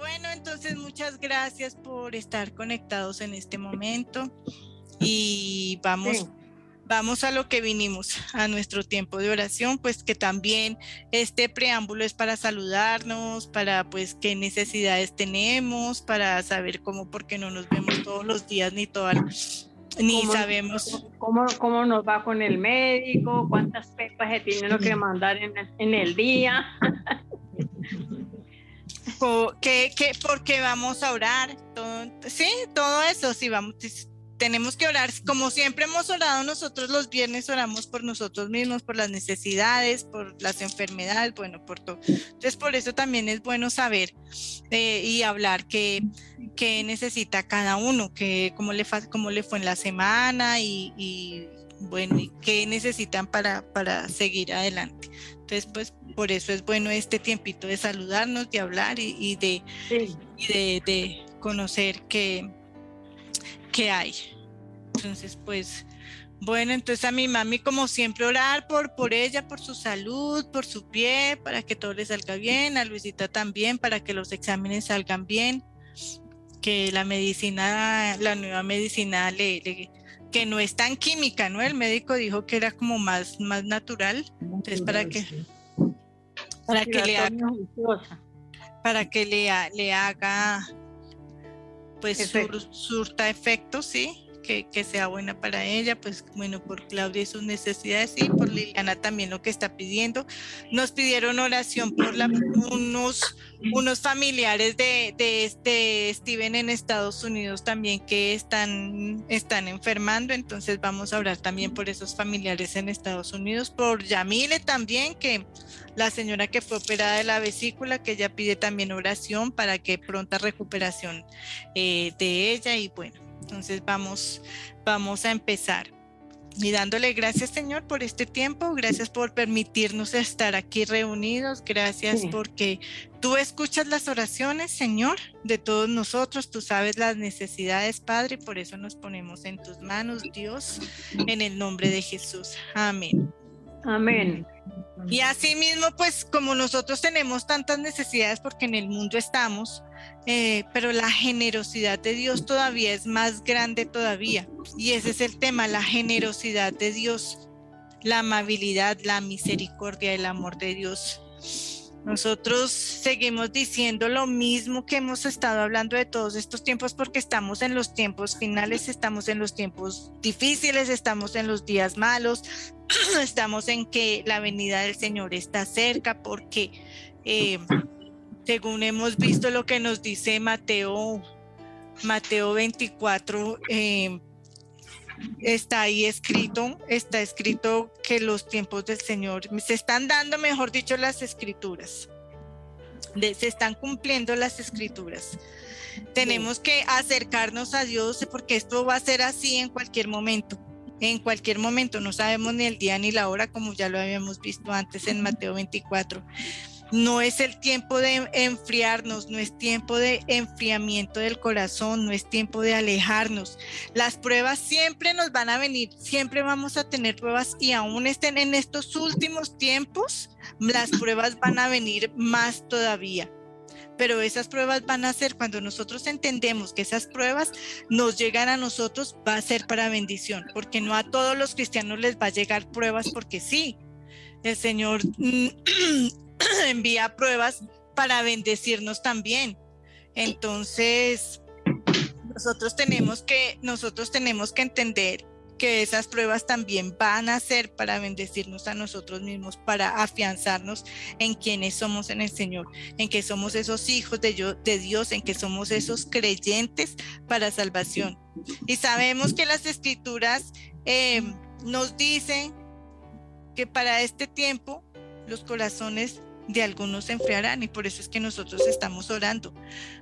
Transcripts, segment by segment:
Bueno, entonces muchas gracias por estar conectados en este momento y vamos a lo que vinimos, a nuestro tiempo de oración, pues que también este preámbulo es para saludarnos, para pues qué necesidades tenemos, para saber cómo, porque no nos vemos todos los días ni sabemos cómo nos va con el médico, cuántas pepas se tienen que mandar en el día. Porque vamos a orar, todo eso, sí, tenemos que orar, como siempre hemos orado nosotros los viernes, oramos por nosotros mismos, por las necesidades, por las enfermedades, bueno, por todo. Entonces por eso también es bueno saber y hablar qué necesita cada uno, cómo le fue en la semana y bueno, y qué necesitan para seguir adelante. Entonces, pues, por eso es bueno este tiempito de saludarnos, de hablar y de conocer qué hay. Entonces, pues, bueno, entonces a mi mami, como siempre, orar por ella, por su salud, por su pie, para que todo le salga bien. A Luisita también, para que los exámenes salgan bien. Que la nueva medicina que no es tan química, ¿no? El médico dijo que era como más natural. Entonces, para que le haga, pues, surta efecto, sí, que sea buena para ella, pues bueno, por Claudia y sus necesidades y por Liliana también lo que está pidiendo. Nos pidieron oración por unos familiares de Steven en Estados Unidos también que están enfermando, entonces vamos a orar también por esos familiares en Estados Unidos, por Yamile también, que la señora que fue operada de la vesícula, que ella pide también oración para que pronta recuperación de ella. Y bueno, entonces vamos a empezar y dándole gracias, Señor, por este tiempo. Gracias por permitirnos estar aquí reunidos. Gracias porque tú escuchas las oraciones, Señor, de todos nosotros. Tú sabes las necesidades, Padre, y por eso nos ponemos en tus manos, Dios, en el nombre de Jesús. Amén. Amén. Y así mismo, pues como nosotros tenemos tantas necesidades porque en el mundo estamos, pero la generosidad de Dios todavía es más grande todavía. Y ese es el tema, la generosidad de Dios, la amabilidad, la misericordia, el amor de Dios. Nosotros seguimos diciendo lo mismo que hemos estado hablando de todos estos tiempos, porque estamos en los tiempos finales, estamos en los tiempos difíciles, estamos en los días malos, estamos en que la venida del Señor está cerca, porque según hemos visto lo que nos dice Mateo 24, está escrito que los tiempos del Señor se están dando, mejor dicho, las escrituras, se están cumpliendo las escrituras. Tenemos que acercarnos a Dios, porque esto va a ser así en cualquier momento. En cualquier momento, no sabemos ni el día ni la hora, como ya lo habíamos visto antes en Mateo 24. No es el tiempo de enfriarnos, no es tiempo de enfriamiento del corazón, no es tiempo de alejarnos. Las pruebas siempre nos van a venir, siempre vamos a tener pruebas, y aún estén en estos últimos tiempos, las pruebas van a venir más todavía. Pero esas pruebas van a ser, cuando nosotros entendemos que esas pruebas nos llegan a nosotros, va a ser para bendición, porque no a todos los cristianos les va a llegar pruebas porque sí. El Señor envía pruebas para bendecirnos también. Entonces, nosotros tenemos que entender que esas pruebas también van a ser para bendecirnos a nosotros mismos, para afianzarnos en quienes somos en el Señor, en que somos esos hijos de Dios, en que somos esos creyentes para salvación. Y sabemos que las escrituras nos dicen que para este tiempo los corazones de algunos se enfriarán, y por eso es que nosotros estamos orando.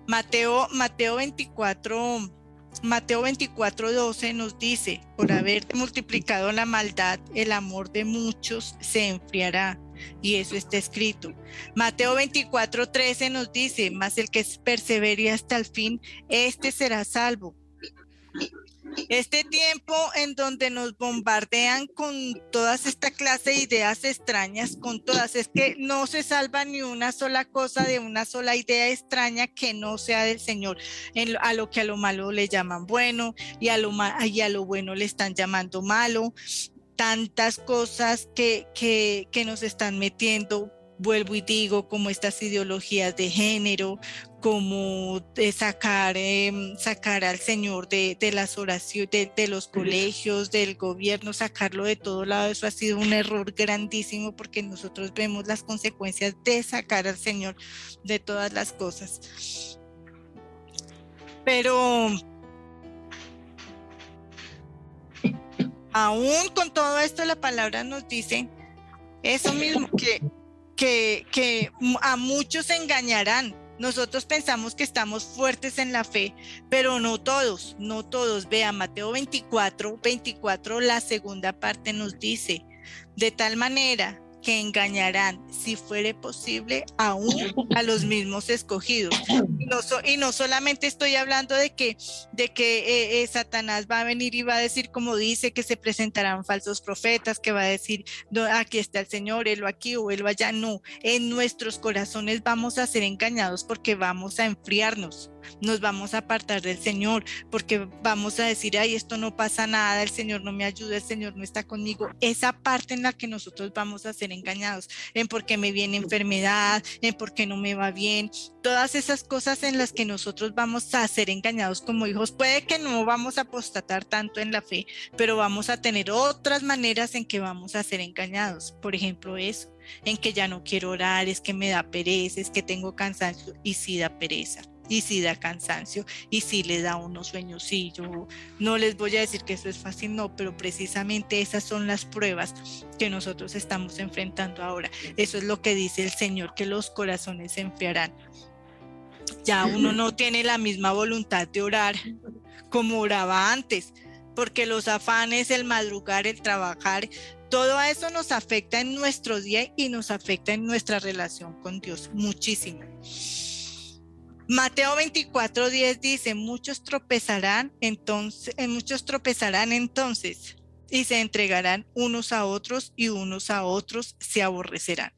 Mateo 24:12 nos dice: por haber multiplicado la maldad, el amor de muchos se enfriará, y eso está escrito. Mateo 24:13 nos dice: mas el que persevere hasta el fin, este será salvo. Este tiempo en donde nos bombardean con todas esta clase de ideas extrañas, con todas, es que no se salva ni una sola cosa de una sola idea extraña que no sea del Señor, a lo que a lo malo le llaman bueno y y a lo bueno le están llamando malo, tantas cosas que nos están metiendo. Vuelvo y digo, como estas ideologías de género, como de sacar al Señor de las oraciones, de los colegios, del gobierno, sacarlo de todo lado. Eso ha sido un error grandísimo porque nosotros vemos las consecuencias de sacar al Señor de todas las cosas. Pero aún con todo esto, la palabra nos dice eso mismo, que a muchos engañarán. Nosotros pensamos que estamos fuertes en la fe, pero no todos, no todos. Vea, Mateo 24, la segunda parte nos dice, de tal manera que engañarán, si fuere posible, aún a los mismos escogidos. Y no solamente estoy hablando de que Satanás va a venir y va a decir, como dice, que se presentarán falsos profetas, que va a decir, no, aquí está el Señor, él aquí o él allá. No, en nuestros corazones vamos a ser engañados porque vamos a enfriarnos. Nos vamos a apartar del Señor porque vamos a decir, ay, esto no pasa nada, el Señor no me ayuda, el Señor no está conmigo. Esa parte en la que nosotros vamos a ser engañados, en por qué me viene enfermedad, en por qué no me va bien, todas esas cosas en las que nosotros vamos a ser engañados como hijos. Puede que no vamos a apostatar tanto en la fe, pero vamos a tener otras maneras en que vamos a ser engañados. Por ejemplo, eso, en que ya no quiero orar, es que me da pereza, es que tengo cansancio, y sí da pereza. Y sí da cansancio, y sí le da unos sueños. Sí, yo no les voy a decir que eso es fácil, no, pero precisamente esas son las pruebas que nosotros estamos enfrentando ahora. Eso es lo que dice el Señor, que los corazones se enfriarán. Ya uno no tiene la misma voluntad de orar como oraba antes, porque los afanes, el madrugar, el trabajar, todo eso nos afecta en nuestro día y nos afecta en nuestra relación con Dios muchísimo. Mateo 24:10 dice, muchos tropezarán entonces y se entregarán unos a otros y unos a otros se aborrecerán.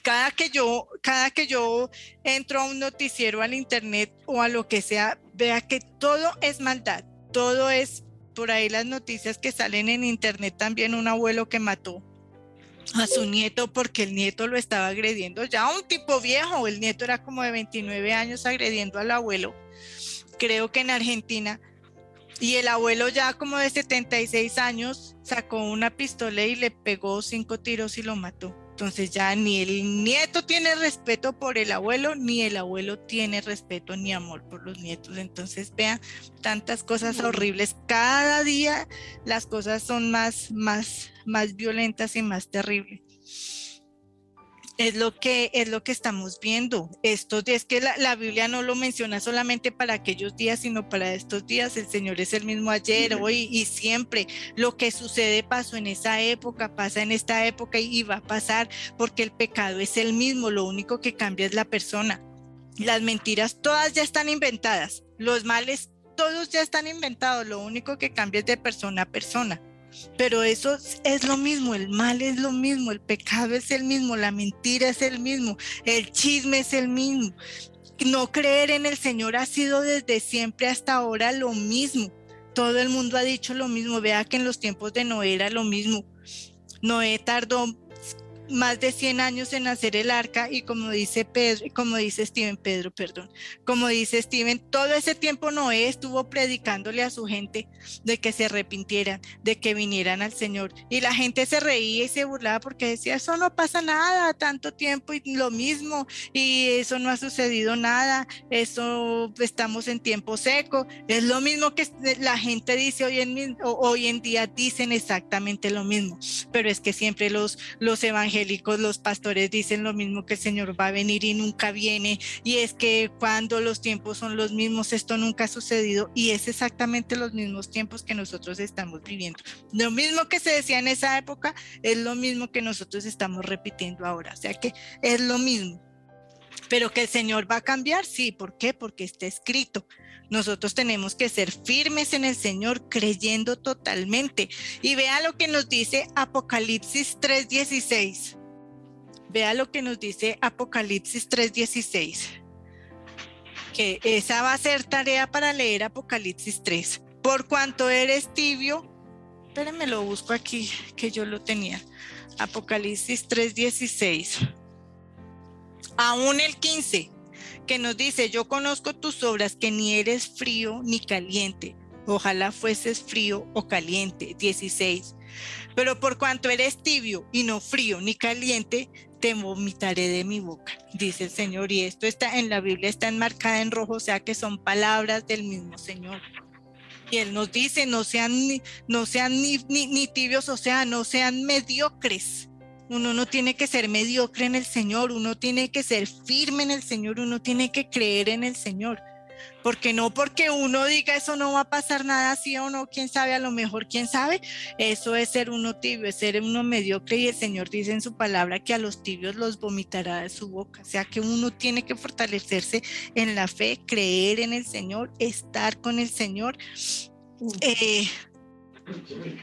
Cada que yo entro a un noticiero, al internet o a lo que sea, vea que todo es maldad, todo es, por ahí las noticias que salen en internet, también un abuelo que mató a su nieto porque el nieto lo estaba agrediendo, ya un tipo viejo, el nieto era como de 29 años agrediendo al abuelo, creo que en Argentina, y el abuelo ya como de 76 años sacó una pistola y le pegó 5 tiros y lo mató. Entonces ya ni el nieto tiene respeto por el abuelo, ni el abuelo tiene respeto ni amor por los nietos. Entonces vean, tantas cosas horribles. Cada día las cosas son más violentas y más terribles. Es lo que estamos viendo. Es que la Biblia no lo menciona solamente para aquellos días, sino para estos días. El Señor es el mismo ayer, hoy y siempre. Lo que sucede pasó en esa época, pasa en esta época y va a pasar porque el pecado es el mismo. Lo único que cambia es la persona. Las mentiras todas ya están inventadas. Los males todos ya están inventados. Lo único que cambia es de persona a persona. Pero eso es lo mismo, el mal es lo mismo, el pecado es el mismo, la mentira es el mismo, el chisme es el mismo. No creer en el Señor ha sido desde siempre hasta ahora lo mismo. Todo el mundo ha dicho lo mismo. Vea que en los tiempos de Noé era lo mismo. Noé tardó más de 100 años en hacer el arca y como dice Steven, todo ese tiempo Noé estuvo predicándole a su gente de que se arrepintieran, de que vinieran al Señor, y la gente se reía y se burlaba porque decía, eso no pasa nada, tanto tiempo y lo mismo, y eso no ha sucedido nada, eso estamos en tiempo seco. Es lo mismo que la gente dice hoy en día, dicen exactamente lo mismo, pero es que siempre los evangélicos, los pastores dicen lo mismo, que el Señor va a venir y nunca viene, y es que cuando los tiempos son los mismos, esto nunca ha sucedido, y es exactamente los mismos tiempos que nosotros estamos viviendo. Lo mismo que se decía en esa época es lo mismo que nosotros estamos repitiendo ahora, o sea que es lo mismo. Pero que el Señor va a cambiar, sí. ¿Por qué? Porque está escrito. Nosotros tenemos que ser firmes en el Señor, creyendo totalmente. Y vea lo que nos dice Apocalipsis 3:16. Vea lo que nos dice Apocalipsis 3:16. Que esa va a ser tarea para leer Apocalipsis 3. Por cuanto eres tibio, espérenme, lo busco aquí, que yo lo tenía. Apocalipsis 3:16. Aún el 15, que nos dice: yo conozco tus obras, que ni eres frío ni caliente. Ojalá fueses frío o caliente. 16. Pero por cuanto eres tibio y no frío ni caliente, te vomitaré de mi boca, dice el Señor. Y esto está en la Biblia, está enmarcada en rojo, o sea que son palabras del mismo Señor. Y Él nos dice: no sean ni tibios, o sea, no sean mediocres. Uno no tiene que ser mediocre en el Señor, uno tiene que ser firme en el Señor, uno tiene que creer en el Señor. Porque no porque uno diga eso no va a pasar nada, sí o no, quién sabe, a lo mejor, quién sabe. Eso es ser uno tibio, es ser uno mediocre, y el Señor dice en su palabra que a los tibios los vomitará de su boca. O sea que uno tiene que fortalecerse en la fe, creer en el Señor, estar con el Señor,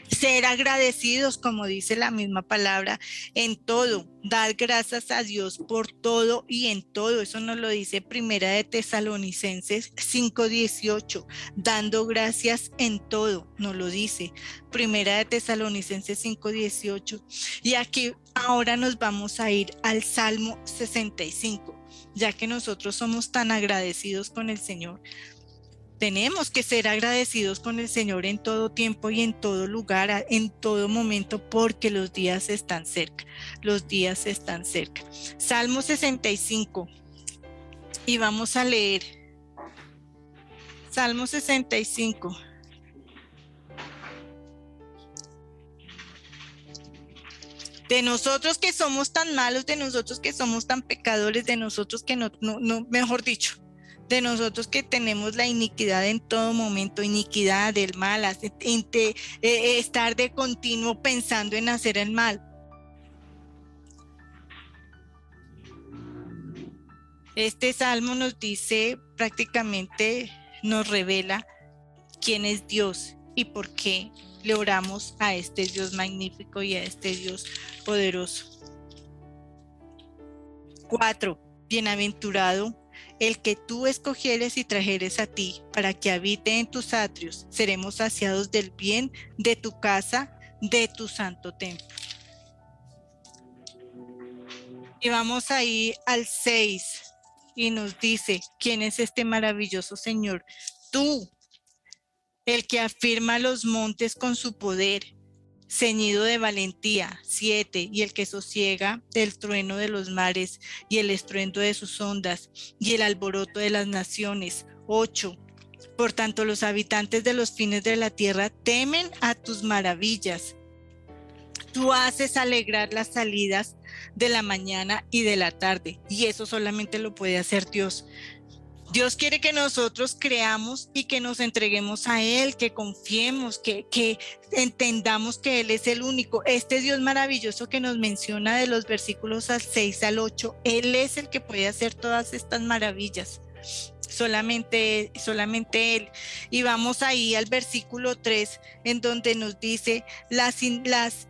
ser agradecidos, como dice la misma palabra, en todo, dar gracias a Dios por todo y en todo. Eso nos lo dice Primera de Tesalonicenses 5:18, dando gracias en todo, nos lo dice Primera de Tesalonicenses 5:18. Y aquí ahora nos vamos a ir al Salmo 65, ya que nosotros somos tan agradecidos con el Señor. Tenemos que ser agradecidos con el Señor en todo tiempo y en todo lugar, en todo momento, porque los días están cerca. Los días están cerca. Salmo 65. Y vamos a leer Salmo 65. De nosotros que somos tan malos, de nosotros que somos tan pecadores, de nosotros que no, mejor dicho, de nosotros que tenemos la iniquidad en todo momento, iniquidad del mal, estar de continuo pensando en hacer el mal. Este salmo nos dice, prácticamente nos revela quién es Dios y por qué le oramos a este Dios magnífico y a este Dios poderoso. 4. Bienaventurado el que tú escogieres y trajeres a ti, para que habite en tus atrios. Seremos saciados del bien de tu casa, de tu santo templo. Y vamos ahí al 6, y nos dice: ¿quién es este maravilloso Señor? Tú, el que afirma los montes con su poder, ceñido de valentía. 7. Y el que sosiega del trueno de los mares y el estruendo de sus ondas y el alboroto de las naciones. 8. Por tanto, los habitantes de los fines de la tierra temen a tus maravillas. Tú haces alegrar las salidas de la mañana y de la tarde, y eso solamente lo puede hacer Dios. Dios quiere que nosotros creamos y que nos entreguemos a Él, que confiemos, que entendamos que Él es el único. Este Dios maravilloso que nos menciona de los versículos al 6 al 8, Él es el que puede hacer todas estas maravillas. Solamente Él. Y vamos ahí al versículo 3, en donde nos dice: las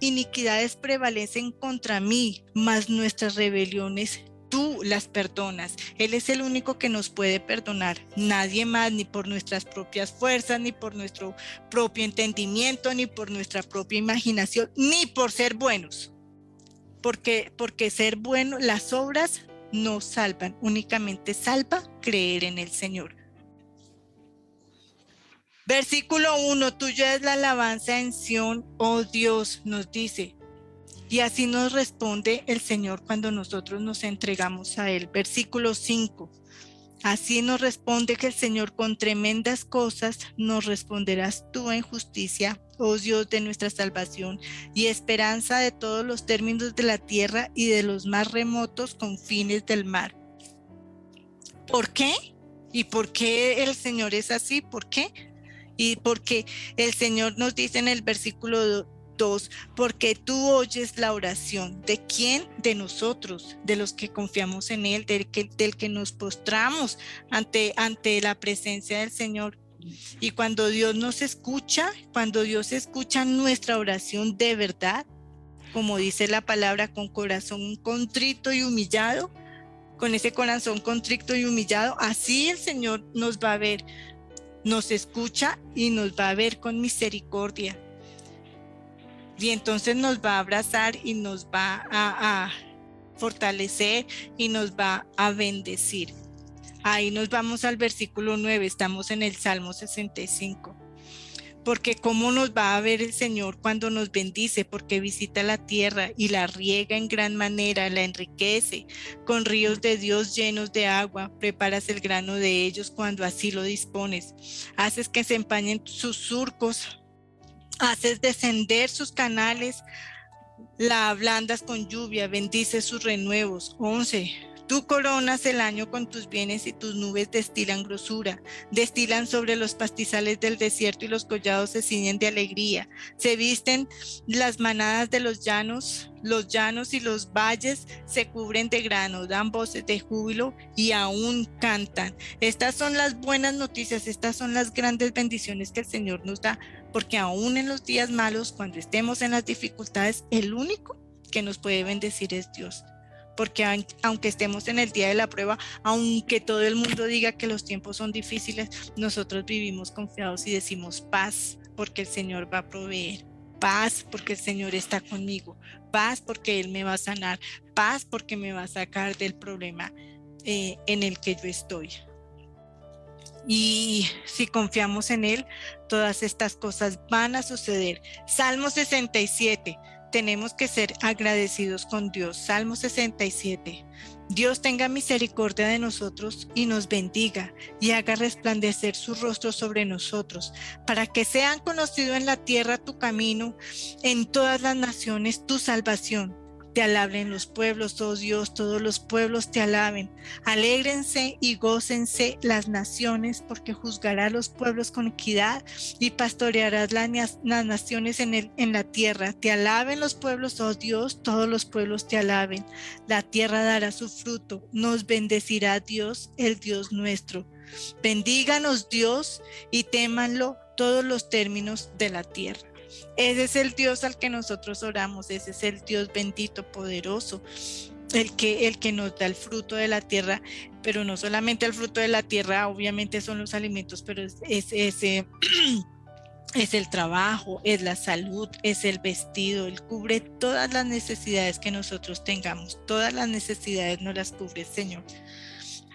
iniquidades prevalecen contra mí, mas nuestras rebeliones tú las perdonas. Él es el único que nos puede perdonar, nadie más, ni por nuestras propias fuerzas, ni por nuestro propio entendimiento, ni por nuestra propia imaginación, ni por ser buenos, porque ser bueno, las obras no salvan, únicamente salva creer en el Señor. Versículo 1, tuya es la alabanza en Sión, oh Dios, nos dice. Y así nos responde el Señor cuando nosotros nos entregamos a Él. Versículo 5. Así nos responde que el Señor: con tremendas cosas nos responderás tú en justicia, oh Dios de nuestra salvación, y esperanza de todos los términos de la tierra y de los más remotos confines del mar. ¿Por qué? ¿Y por qué el Señor es así? ¿Por qué? Y porque el Señor nos dice en el versículo 2, porque tú oyes la oración. ¿De quién? De nosotros, de los que confiamos en Él, del que nos postramos ante la presencia del Señor. Y cuando Dios nos escucha, cuando Dios escucha nuestra oración de verdad, como dice la palabra, con corazón contrito y humillado, con ese corazón contrito y humillado, así el Señor nos va a ver, nos escucha y nos va a ver con misericordia. Y entonces nos va a abrazar y nos va a fortalecer y nos va a bendecir. Ahí nos vamos al versículo 9, estamos en el Salmo 65. Porque cómo nos va a ver el Señor cuando nos bendice, porque visita la tierra y la riega en gran manera, la enriquece con ríos de Dios llenos de agua. Preparas el grano de ellos cuando así lo dispones. Haces que se empañen sus surcos, haces descender sus canales, la ablandas con lluvia, bendices sus renuevos. 11. Tú coronas el año con tus bienes y tus nubes destilan grosura, destilan sobre los pastizales del desierto y los collados se ciñen de alegría. Se visten las manadas de los llanos y los valles se cubren de grano, dan voces de júbilo y aún cantan. Estas son las buenas noticias, estas son las grandes bendiciones que el Señor nos da, porque aún en los días malos, cuando estemos en las dificultades, el único que nos puede bendecir es Dios. Porque aunque estemos en el día de la prueba, aunque todo el mundo diga que los tiempos son difíciles, nosotros vivimos confiados y decimos paz, porque el Señor va a proveer, paz porque el Señor está conmigo, paz porque Él me va a sanar, paz porque me va a sacar del problema en el que yo estoy. Y si confiamos en Él, todas estas cosas van a suceder. Salmo 67. Tenemos que ser agradecidos con Dios. Salmo 67. Dios tenga misericordia de nosotros y nos bendiga y haga resplandecer su rostro sobre nosotros, para que sean conocidos en la tierra tu camino, en todas las naciones tu salvación. Te alaben los pueblos, oh Dios, todos los pueblos te alaben. Alégrense y gócense las naciones, porque juzgarás los pueblos con equidad y pastorearás las naciones en la tierra. Te alaben los pueblos, oh Dios, todos los pueblos te alaben. La tierra dará su fruto, nos bendecirá Dios, el Dios nuestro. Bendíganos Dios y témanlo todos los términos de la tierra. Ese es el Dios al que nosotros oramos, ese es el Dios bendito, poderoso, el que nos da el fruto de la tierra, pero no solamente el fruto de la tierra, obviamente son los alimentos, pero es el trabajo, es la salud, es el vestido, Él cubre todas las necesidades que nosotros tengamos, todas las necesidades nos las cubre el Señor,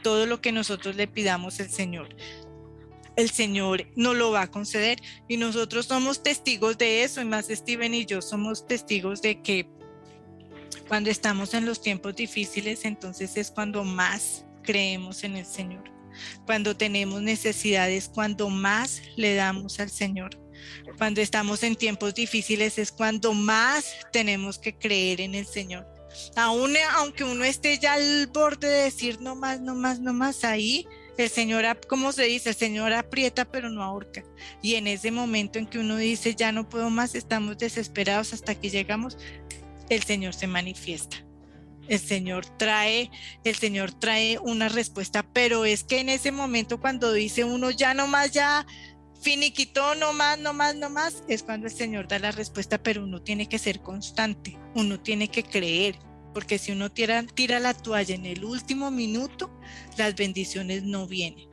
todo lo que nosotros le pidamos el Señor nos lo va a conceder y nosotros somos testigos de eso, y más Steven y yo somos testigos de que cuando estamos en los tiempos difíciles, entonces es cuando más creemos en el Señor. Cuando tenemos necesidades, cuando más le damos al Señor. Cuando estamos en tiempos difíciles es cuando más tenemos que creer en el Señor. Aunque uno esté ya al borde de decir no más, ahí el Señor, como se dice, el Señor aprieta pero no ahorca. Y en ese momento en que uno dice ya no puedo más, estamos desesperados hasta que llegamos, el Señor se manifiesta. El Señor trae una respuesta, pero es que en ese momento cuando dice uno ya no más, ya finiquitó, no más, es cuando el Señor da la respuesta, pero uno tiene que ser constante, uno tiene que creer. Porque si uno tira la toalla en el último minuto, las bendiciones no vienen.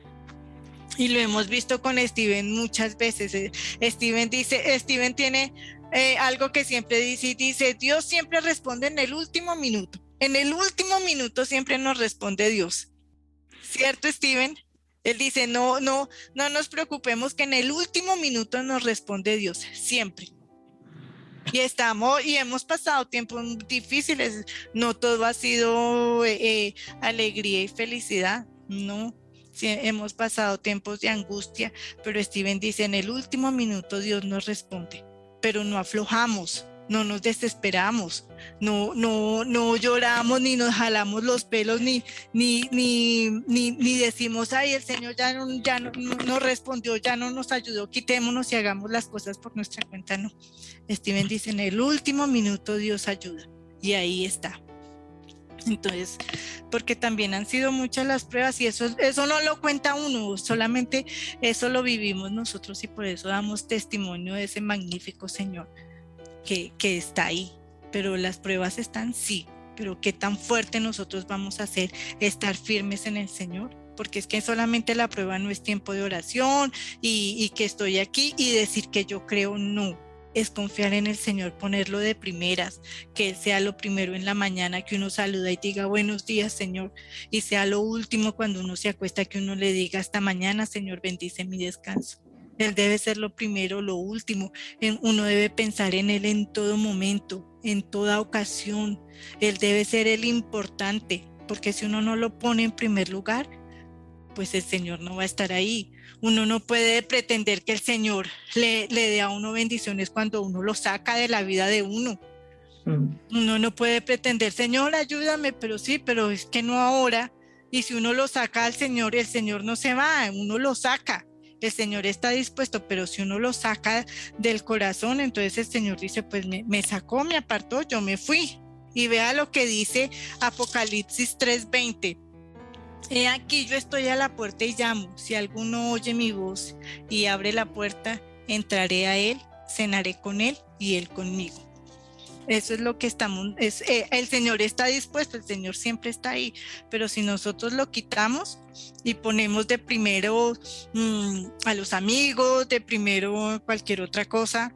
Y lo hemos visto con Steven muchas veces. Steven tiene algo que siempre dice, Dios siempre responde en el último minuto. En el último minuto siempre nos responde Dios. ¿Cierto, Steven? Él dice, no nos preocupemos, que en el último minuto nos responde Dios, siempre. Y hemos pasado tiempos difíciles, no todo ha sido alegría y felicidad, no, sí, hemos pasado tiempos de angustia, pero Steven dice, en el último minuto Dios nos responde, pero no aflojamos, no nos desesperamos, no lloramos, ni nos jalamos los pelos, ni decimos, ay, el Señor ya no nos respondió, ya no nos ayudó, quitémonos y hagamos las cosas por nuestra cuenta. No, Steven dice, en el último minuto Dios ayuda, y ahí está. Entonces, porque también han sido muchas las pruebas y eso no lo cuenta uno, solamente eso lo vivimos nosotros, y por eso damos testimonio de ese magnífico Señor que está ahí. Pero las pruebas están, sí, pero qué tan fuerte nosotros vamos a hacer, estar firmes en el Señor, porque es que solamente la prueba no es tiempo de oración y que estoy aquí y decir que yo creo, no. Es confiar en el Señor, ponerlo de primeras, que Él sea lo primero en la mañana, que uno saluda y diga buenos días, Señor, y sea lo último cuando uno se acuesta, que uno le diga hasta mañana, Señor, bendice mi descanso. Él debe ser lo primero, lo último. Uno debe pensar en Él en todo momento, en toda ocasión. Él debe ser el importante, porque si uno no lo pone en primer lugar, pues el Señor no va a estar ahí. Uno no puede pretender que el Señor le dé a uno bendiciones cuando uno lo saca de la vida de uno. Uno no puede pretender, Señor, ayúdame, pero sí, pero es que no ahora. Y si uno lo saca al Señor, el Señor no se va, uno lo saca. El Señor está dispuesto, pero si uno lo saca del corazón, entonces el Señor dice, pues me sacó, me apartó, yo me fui. Y vea lo que dice Apocalipsis 3:20. He aquí yo estoy a la puerta y llamo. Si alguno oye mi voz y abre la puerta, entraré a él, cenaré con él y él conmigo. Eso es lo que estamos, el Señor está dispuesto, el Señor siempre está ahí, pero si nosotros lo quitamos y ponemos de primero a los amigos, de primero cualquier otra cosa,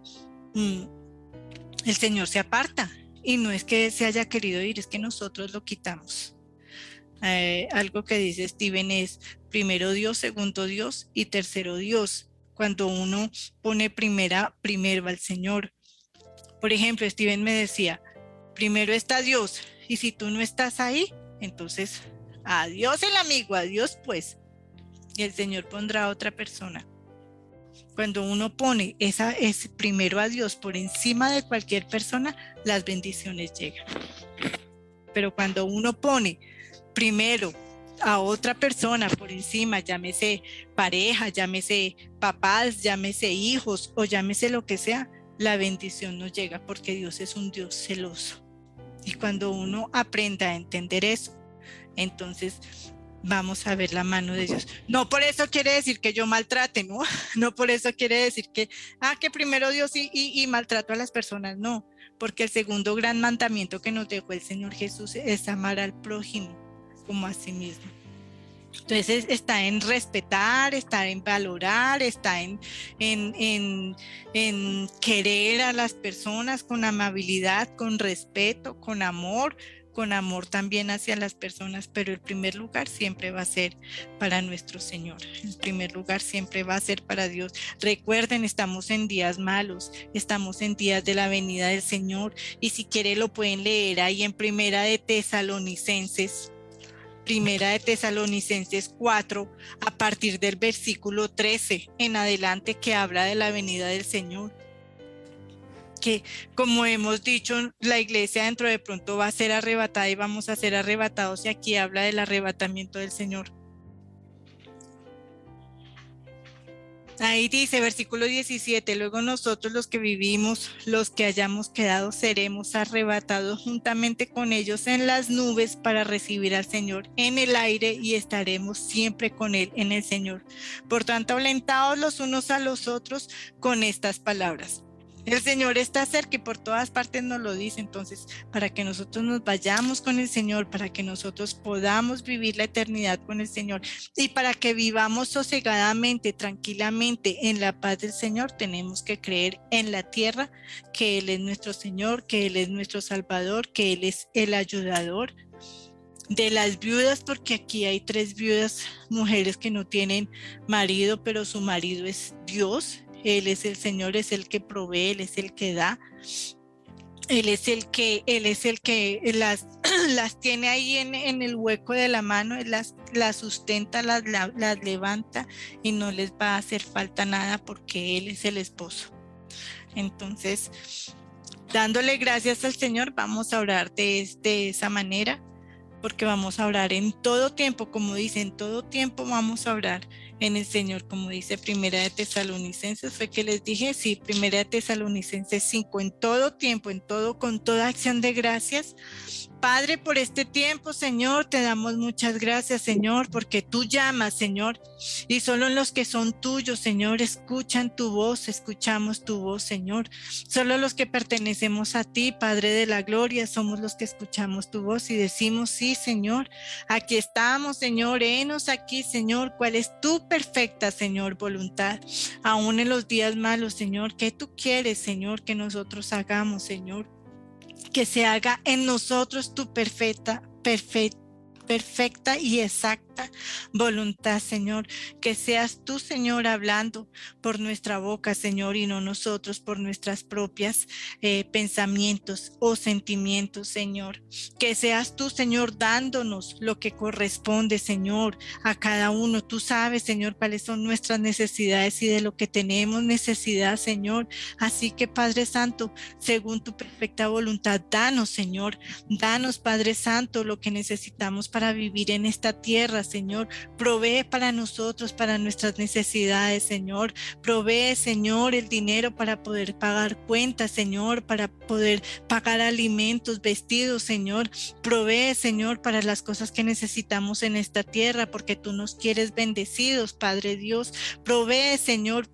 el Señor se aparta, y no es que se haya querido ir, es que nosotros lo quitamos. Algo que dice Steven es primero Dios, segundo Dios y tercero Dios. Cuando uno pone primero al Señor. Por ejemplo, Steven me decía, primero está Dios, y si tú no estás ahí, entonces adiós el amigo, adiós pues, y el Señor pondrá a otra persona. Cuando uno pone ese primero a Dios por encima de cualquier persona, las bendiciones llegan. Pero cuando uno pone primero a otra persona por encima, llámese pareja, llámese papás, llámese hijos o llámese lo que sea, la bendición no llega, porque Dios es un Dios celoso. Y cuando uno aprenda a entender eso, entonces vamos a ver la mano de Dios. No por eso quiere decir que yo maltrate, ¿no? No por eso quiere decir que primero Dios y maltrato a las personas, no. Porque el segundo gran mandamiento que nos dejó el Señor Jesús es amar al prójimo como a sí mismo. Entonces está en respetar, está en valorar, está en querer a las personas con amabilidad, con respeto, con amor también hacia las personas, pero el primer lugar siempre va a ser para nuestro Señor, el primer lugar siempre va a ser para Dios. Recuerden, estamos en días malos, estamos en días de la venida del Señor, y si quiere lo pueden leer ahí en Primera de Tesalonicenses 4, a partir del versículo 13 en adelante, que habla de la venida del Señor. Que, como hemos dicho, la iglesia dentro de pronto va a ser arrebatada y vamos a ser arrebatados, y aquí habla del arrebatamiento del Señor. Ahí dice, versículo 17, luego nosotros los que vivimos, los que hayamos quedado, seremos arrebatados juntamente con ellos en las nubes para recibir al Señor en el aire, y estaremos siempre con Él en el Señor. Por tanto, alentaos los unos a los otros con estas palabras. El Señor está cerca y por todas partes nos lo dice. Entonces, para que nosotros nos vayamos con el Señor, para que nosotros podamos vivir la eternidad con el Señor, y para que vivamos sosegadamente, tranquilamente, en la paz del Señor, tenemos que creer en la tierra que Él es nuestro Señor, que Él es nuestro Salvador, que Él es el ayudador de las viudas, porque aquí hay 3 viudas, mujeres que no tienen marido, pero su marido es Dios. Él es el Señor, es el que provee, Él es el que da, Él es el que las tiene ahí en el hueco de la mano, Él las sustenta, las levanta, y no les va a hacer falta nada porque Él es el esposo. Entonces, dándole gracias al Señor, vamos a orar de esa manera, porque vamos a orar en todo tiempo, como dice, en todo tiempo vamos a orar en el Señor, como dice Primera de Tesalonicenses, fue que les dije, sí, Primera de Tesalonicenses 5, en todo tiempo, en todo, con toda acción de gracias. Padre, por este tiempo, Señor, te damos muchas gracias, Señor, porque tú llamas, Señor, y solo los que son tuyos, Señor, escuchan tu voz, escuchamos tu voz, Señor. Solo los que pertenecemos a ti, Padre de la gloria, somos los que escuchamos tu voz y decimos, sí, Señor, aquí estamos, Señor, henos aquí, Señor, cuál es tu perfecta, Señor, voluntad, aún en los días malos, Señor, ¿qué tú quieres, Señor, que nosotros hagamos, Señor? Que se haga en nosotros tu perfecta y exacta voluntad, Señor. Que seas tú, Señor, hablando por nuestra boca, Señor, y no nosotros por nuestras propias pensamientos o sentimientos, Señor. Que seas tú, Señor, dándonos lo que corresponde, Señor, a cada uno. Tú sabes, Señor, cuáles son nuestras necesidades y de lo que tenemos necesidad, Señor. Así que, Padre Santo, según tu perfecta voluntad, danos, Señor, danos, Padre Santo, lo que necesitamos para vivir en esta tierra, Señor. Provee para nosotros, para nuestras necesidades, Señor. Provee, Señor, el dinero para poder pagar cuentas, Señor, para poder pagar alimentos, vestidos, Señor. Provee, Señor, para las cosas que necesitamos en esta tierra, porque tú nos quieres bendecidos, Padre Dios. Provee, Señor,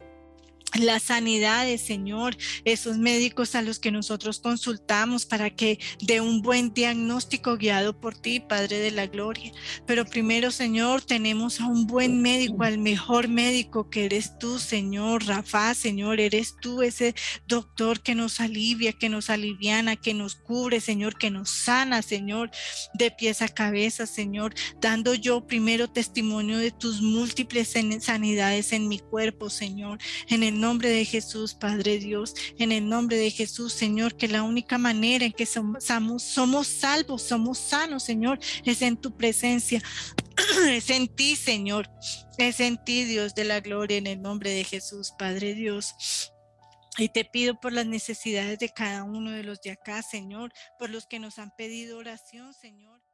las sanidades, Señor, esos médicos a los que nosotros consultamos para que dé un buen diagnóstico guiado por ti, Padre de la gloria. Pero primero, Señor, tenemos a un buen médico, al mejor médico que eres tú, Señor, Rafa, Señor, eres tú ese doctor que nos alivia, que nos aliviana, que nos cubre, Señor, que nos sana, Señor, de pies a cabeza, Señor, dando yo primero testimonio de tus múltiples sanidades en mi cuerpo, Señor, en el nombre de Jesús, Padre Dios, en el nombre de Jesús, Señor, que la única manera en que somos salvos, somos sanos, Señor, es en tu presencia, es en ti, Señor, es en ti, Dios de la gloria, en el nombre de Jesús, Padre Dios. Y te pido por las necesidades de cada uno de los de acá, Señor, por los que nos han pedido oración, Señor.